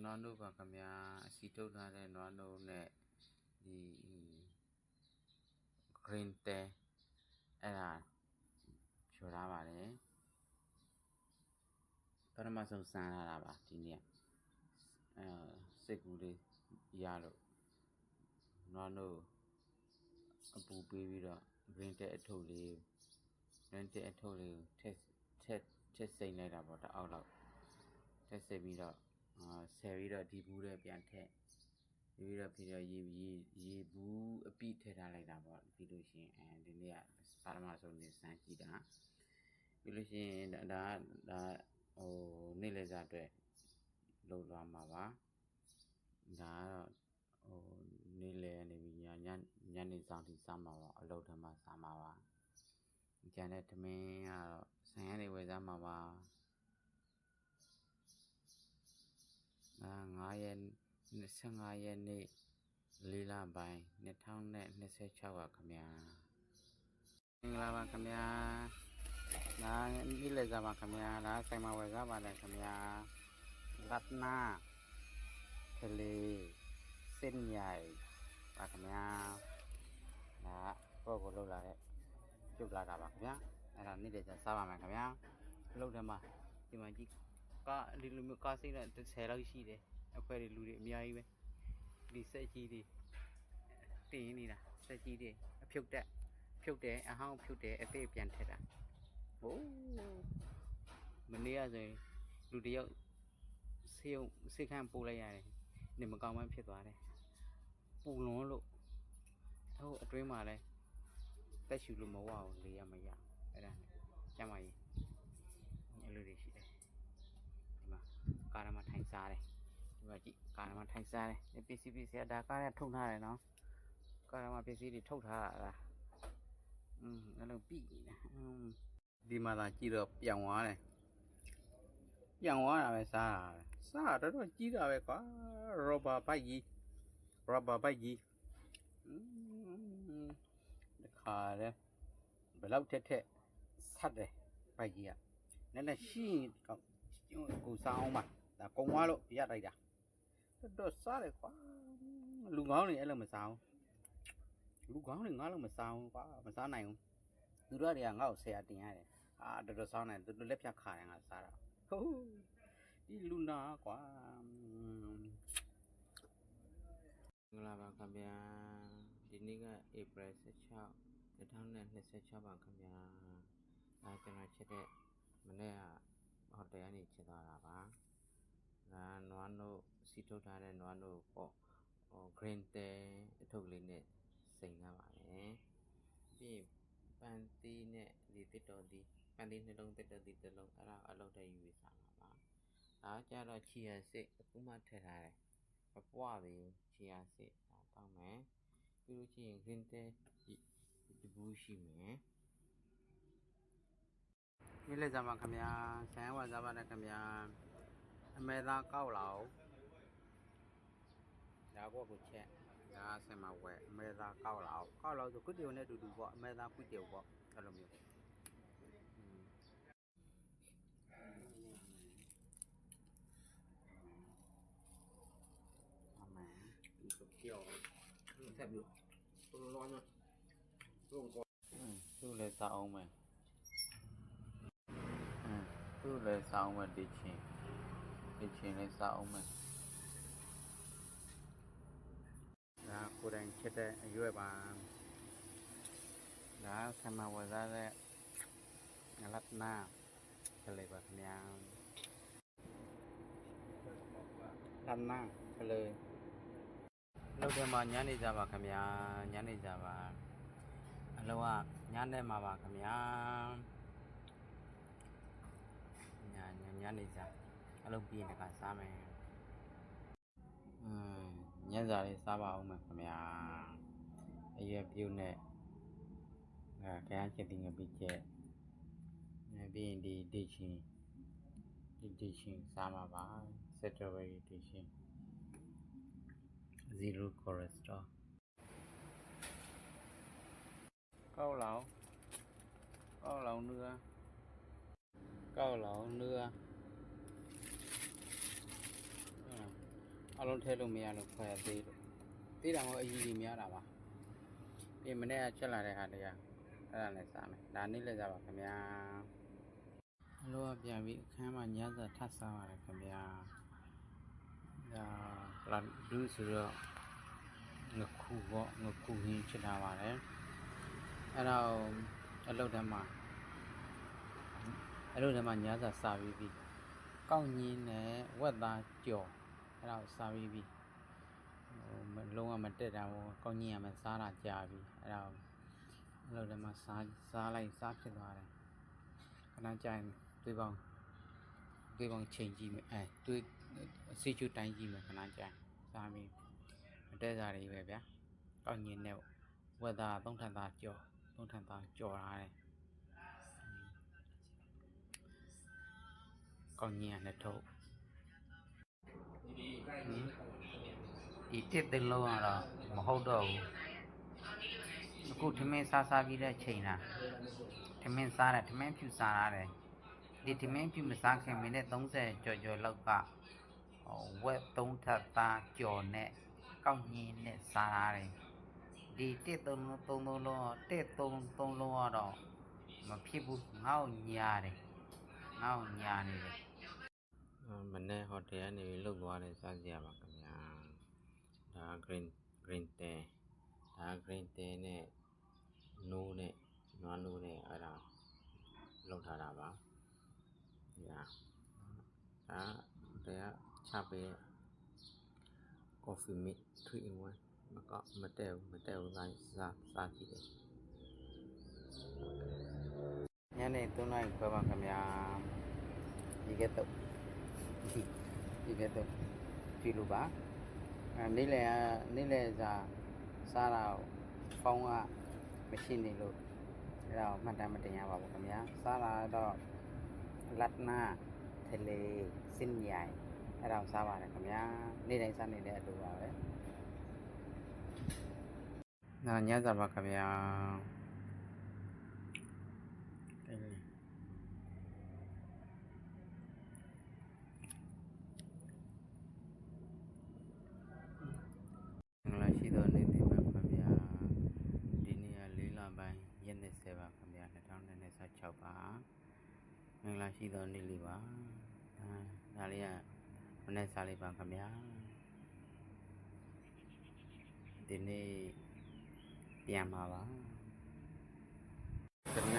နွားနို့ပါခင်ဗျာအစီထုတ်ထားတဲ့နွားနို့နဲ့ဒီ green tea အဲ့ဒါဖြောထားပါတယ်ပထမဆုံးစမ်းလာတာပါဒီနေ့စိတ်ကူးလေးရလို့နွားနို့အပူပေးပြီးတော့ green tea အထုပ်လေးကိုထည့်စိမ့်လိုက်တာပေါ့တအောက်လောက်ထည့်စိမ့်ပြီးတော့ဆယ်ပြီးတော့ဒီဘူးထဲပြန်ထည့်ပြီးတော့ရေဘူးအပိထည့်ထားလိုက်တာပေါ့ပြီးလို့ရှိရင်ဒီနေ့ကပထမဆုံးနေစမ်းကြည့်တာပြီးလို့ရှိရင်ဒါနေ့လည်စာအတွက်လုပ်သွားမှာပါဒါကတော့နေ့လည်နေပြီးညနေဆောင်ထိစားမှာပါအလုပ်ထမှာစားမှာပါကျန်တဲ့သမင်းကတော့ဆိုင်ရနေဝယ်စားမှာပါ9ရက်15ရက်နေ့4လပိုင်း2026ပါခင်ဗျာမင်္ဂလာပါခင်ဗျာဒါနေ့လည်စားပါခင်ဗျာဒါဆိုင်မှာဝယ်စားပါတယ်ခင်ဗျာလတ်နာကလေးစင်ရိုင်ပါခင်ဗျာဒါကိုလောက်လာတဲ့ပြုတ်လာတာပါခင်ဗျာအဲ့ဒါနေ့လည်စားပါမယ်ခင်ဗျာအလုပ်ထဲမှာဒီမှာကြည့်ဒီလိုမျိုးကားစိတ်နဲ့10လောက်ရှိတယ်အခွဲတွေလူတွေအများကြီးပဲဒီစက်ကြီးတွေတင်နေတာစက်ကြီးတွေအဖြုတ်တယ်အဟောင်းဖြုတ်တယ်အသေးပြန်ထက်တာဟိုးမနေ့ကဆိုရင်လူတယောက်ဆေးခန်းပို့လိုက်ရတယ်နေမကောင်းမှဖြစ်သွားတယ်ပူလွန်းလို့ဟိုအတွင်းမှာလဲတက်ရှူလို့မဝဘူးလေရမရအဲ့ဒါကျမကြီးအဲ့လိုတွေရှိတယ်ဒီမှာကားရမထိုင်စားတယ်ဒီမှာကြည့်ကားရမထိုင်စားတယ်ဒီပစ္စည်းဒါကားရထုတ်ထားတယ်နော်ကားရမပစ္စည်းတွေထုတ်ထားတာအဲ့လိုပြီးနေတာဒီမှာသာကြည့်တော့ပြောင်းသွားတယ်ပြောင်းသွားတာပဲစားတော့ကြီးတာပဲကွာရောဘာဘိုက်ကြီးဒီခါလဲဘယ်လောက်ထက်ဆက်တယ်ဘိုက်ကြီးကနည်းနည်းရှိကိုစားအောင်ပါဒါကုံသွားလို့ရလိုက်တာတော့စားတယ်ကွာလူကောင်းတွေအဲ့လိုမစားဘူးလူကောင်းတွေငါလို့မစားဘူးကွာမစားနိုင်ဘူးသူတို့တွေကငါ့ကိုဆရာတင်ရတယ်တော်စားနိုင်သူတို့လက်ဖြတ်ခါတယ်ငါစားတာဟုတ်ဒီလူနာကွာမင်္ဂလာပါခင်ဗျာဒီနေ့ကဧပြီ16 2026ပါခင်ဗျာကျွန်တော်ချက်တဲ့မနေ့ကဟိုတယ်ကနေချက်သွားတာပါဒါနွားနို့စီထုတ်ထားတဲ့နွားနို့ပေါ့green tea အထုပ်လေးနဲ့စိမ့်ထားပါတယ်ပြီးပန်တီးနဲ့ဒီတစ်တော်ဒီပန်တီးနှလုံးတစ်တော်ဒီတစ်လုံးအဲ့ဒါအလုပ်တည်းယူစားမှာပါဒါကြတော့ချီယာစစ်အခုမှထည့်ထားတယ်မပွားသေးဘူးချီယာစစ်တောင်းမယ်ပြီးလို့ရှိရင် green tea ဒီဘူးရှိမယ်ဒီလက်စားပါခင်ဗျာဆိုင်ဝါစားပါတယ်ခင်ဗျာအမေသားကောက်လောက်ဒါဘောကိုချက်ဒါဆက်မှာဝယ်အမေသားကောက်လောက်ဆိုကွတ်တီယိုနဲ့တူပေါ့အမေသားကွတ်တီယိုပေါ့အဲ့လိုမျိုးပြောဆက်ပြီးလောနော်သူ့လည်းစားအောင်မယ်သူ့လည်းစားအောင်မယ်ဒီချင်းလည်းစားအောင်မယ်ဒါကိုယ်တိုင်ချက်တဲ့အရွယ်ပါဒါဆမ်မဝစားတဲ့လတ်နာကလေးပါခင်ဗျာလတ်နာကလေးလောက်တယ်မှာညနေကြပါခင်ဗျာညနေကြပါအလောကညနေမှာပါခင်ဗျာညနေကြအလုပ်ပြီးတခါစားမယ်ညစာလေးစားပါအောင်မယ်ခင်ဗျာအရွယ်ပြုတ်နဲ့ခရမ်းချစ်တင်ငပိကျက်ပြီးရင်ဒီဒိချင်းစားမှာပါစက်တော်ဘယ်ရီဒိချင်းzero cholesterol ကောက်လောင်nữa အလုံးထဲလို့မရလို့ခွဲသေးလို့သေးတာမဟုတ်အကြီးကြီးများတာပါဒီမနေ့ကချက်လာတဲ့ဟာတွေကအဲ့ဒါလည်းစားမယ်ဒါနေ့လည်းစားပါခင်ဗျာအလိုကပြန်ပြီးအခန်းမှာညစာထပ်စားပါတယ်ခင်ဗျာဒါလာဒူးဆိုတော့ငခုပေါ့ငခုဟင်းချက်ထားပါတယ်အဲ့တော့အလုပ်ထဲမှာညစာစားပြီးပြီကောက်ညင်းနဲ့ဝက်သားကြော်အဲ့ဒါကိုစားပြီးပြီလုံးဝမတက်တာဘူးကောက်ညင်းရမယ်စားတာကြာပြီအဲ့ဒါအလုပ်ထဲမှာစားဖြစ်သွားတယ်ခဏကြာရင်တွေးပေါင်းချိန်ကြည့်မယ်တွေးစီချူတိုင်းကြည့်မယ်ခဏကြာစားပြီးမတက်စားတွေပဲဗျာကောက်ညင်းနဲ့ဝက်သားသုံးထပ်သားကြော်ထားတယ်ကောင်းညင်နဲ့ထုတ်ဒီတစ်တလုံးကတော့မဟုတ်တော့ဘူးအခုထမင်းစားပြီးတဲ့ချိန်လားထမင်းစားတယ်ထမင်းဖြူစားရတယ်ဒီထမင်းဖြူမစားခင်မိနစ်30ကျော်လောက်ကဝက်3ထပ်သားကြော်နဲ့ကောင်းညင်နဲ့စားရတယ်ဒီတစ်သုံးလုံးတော့တစ်သုံးလုံးကတော့မဖြစ်ဘူးငေါ့ညာနေတယ်မနေ့ဟိုတယ်ကနေလုတ်သွားတယ်စားကြရပါခင်ဗျာဒါ green tea ဒါ green tea နဲ့နိုးနဲ့နွားနိုးနဲ့အဲ့ဒါလုတ်ထားတာပါဒါတရားချပေး coffee mix 3 in 1မတက်ဘူးစားကြည့်တယ်ညနေ3 နာရီခွဲပါခင်ဗျာဒီကတော့ကြည့်လို့ပါနေ့လယ်စားတာပေါင်းကမရှိနေလို့အဲ့ဒါမှတ်တမ်းမတင်ရပါဘူးခင်ဗျာစားတာတော့လတ်နာထလေစင်းရိုင်အဲ့ဒါစားပါတယ်ခင်ဗျာနေ့တိုင်းစားနေတဲ့အတူပါပဲညစာပါခင်ဗျာရှိသောနေ့တင်ပါခင်ဗျာဒီနေ့က4 လပိုင်းရက်20ပါခင်ဗျာ2026ပါမင်္ဂလာရှိသောနေ့လေးပါဒါလေးကမနေ့စားလေးပါခင်ဗျာဒီနေ့ပြန်ပါပါခဏ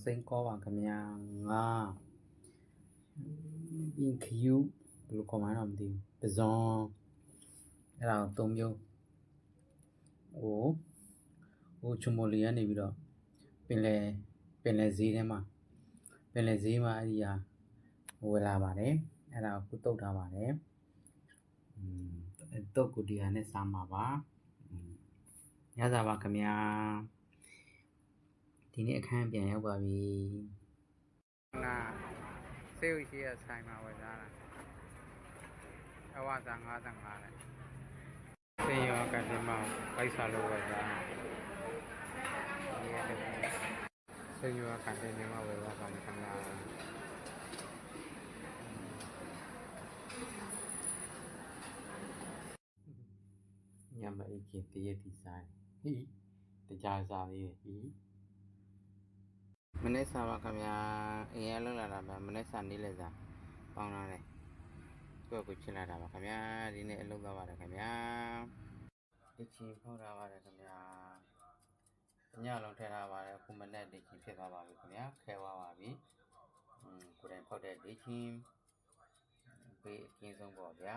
စိန်ကောပါခင်ဗျာငါပြင်ခယူဘယ်လိုခေါ်မှန်းတော့မသိဘူးပဇွန်အဲ့ဒါကို3မျိုးဟိုချူမိုလီကနေပြီးတော့ပင်လယ်ဈေးထဲမှာအဲ့ဒီဟာဝယ်လာပါတယ်အဲ့ဒါကိုတုတ်ထားပါတယ်တုတ်ကိုဒီဟာနဲ့စားမှာပါညစာပါခင်ဗျာဒီနေ့အခန်းပြန်ရောက်ပါပြီဆေးဥရှိရဆိုင်မှာဝယ်စားတာအဝစာ55တဲ့ဆေးရောကတည်းကပိုက်စားလို့ဝယ်စားဆေးရောကတည်းကဝယ်စားပါမယ်ခင်ဗျာညမအိတ်ခင်တရက်ဒီဆိုင်တကြားစားလေးမနေ့စားပါခင်ဗျာအရင်လောက်လာတာပဲမနေ့စားနေလဲစားပေါင်းလာတယ်ကိုချစ်လာတာပါခင်ဗျာဒီနေ့အလုပ်သွားပါတယ်ခင်ဗျာတချင်ဖောက်ထားပါတယ်ခင်ဗျာညလုံးထည့်ထားပါတယ်အခုမနေ့တချင်ဖြစ်သွားပါပြီခင်ဗျာခဲသွားပါပြီကိုယ်တိုင်ဖောက်တဲ့တချင်ဘေးအကင်းဆုံးပေါ့ဗျာ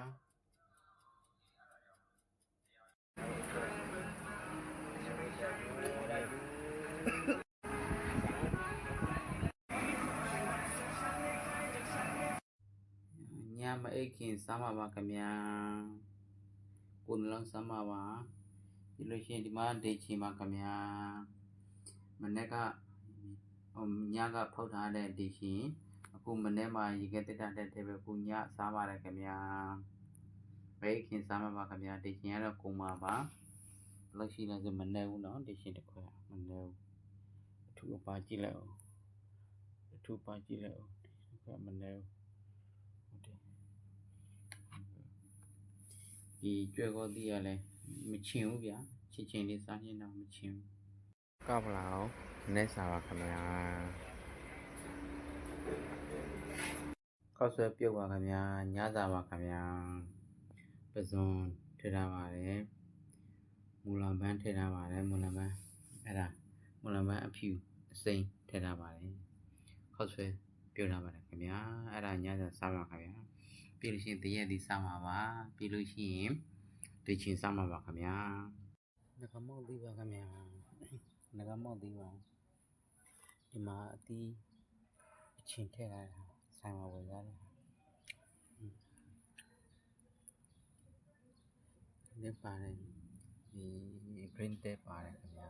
ညမအိတ်ခင်စားမှာပါခင်ဗျာကိုယ်လုံးစားမှာပါဒီလိုရှင်ဒီမှာဒေချင်ပါခင်ဗျာမနေ့ကညကဖောက်ထားတဲ့ဒေရှင် အခုမနေ့မှရေခဲတက်တဲ့ပဲကိုညစားပါတယ်ခင်ဗျာဘယ်ခင်စားမှာပါခင်ဗျာဒီချင်းကတော့ကုန်ပါပါလောက်ရှိလားဆိုမနေဘူးเนาะဒီချင်းတစ်ခွဲမနေဘူးအထူးအပါကြည့်လိုက်အောင်အထူးပါကြည့်လိုက်အောင်ဒီခွဲမနေဘူးဟုတ်တယ်ဒီကြွယ်ကောတီးရလဲမချင်ဘူးဗျာချစ်ချင်းလေးစားနေတော့မချင်ဘူးကောက်ပလာအောင်နဲ့စားပါခင်ဗျာကောက်ဆွဲပြုတ်ပါခင်ဗျာညစာပါခင်ဗျာပဇွန်ထည့်ထားပါတယ်မူလပန်းထည့်ထားပါတယ်မူလပန်းအဲ့ဒါမူလပန်းအဖြူအစိမ်းထည့်ထားပါတယ်ကောက်ဆွဲပြုတ်ထားပါတယ်ခင်ဗျာအဲ့ဒါညစာစားပါခင်ဗျာပြီးလို့ရှိရင်တရက်ဒီစားမှာပါပြီးလို့ရှိရင်ဒီချင်းစားမှာပါခင်ဗျာငကမောက်သေးပါခင်ဗျာငကမောက်သေးပါဒီမှာအတီးအချင်းထည့်ထားတာဆိုင်မှာဝယ်ရတယ်ဒီပါတယ်ဒီ green tea ပါတယ်ခင်ဗျာ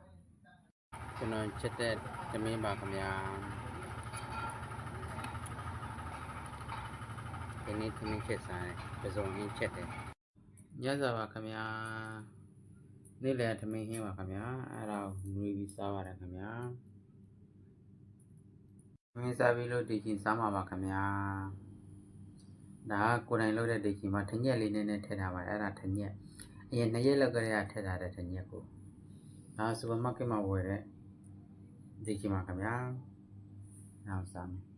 ကျွန်တော်ချက်တဲ့သမင်းပါခင်ဗျာဒီနေ့သမင်းချက်စားတယ်ပစုံရင်းချက်တယ်ညစာပါခင်ဗျာနေ့လယ်သမင်းဟင်းပါခင်ဗျာအဲ့ဒါနွေပြီးစားပါတယ်ခင်ဗျာသမင်းစားပြီးလို့ဒီချင်းစားမှာပါခင်ဗျာဒါကကိုယ်တိုင်လုပ်တဲ့ဒီချင်းမှာထညက်လေးနဲ့ထည့်ထားပါတယ်အဲ့ဒါထညက်အရင်2ရက်လောက်ကလေးကထည့်ထားတဲ့ထညက်ကိုဒါစူပါမားကတ်မှာဝယ်တဲ့ဒီချင်းပါခင်ဗျာနောက်စားမယ်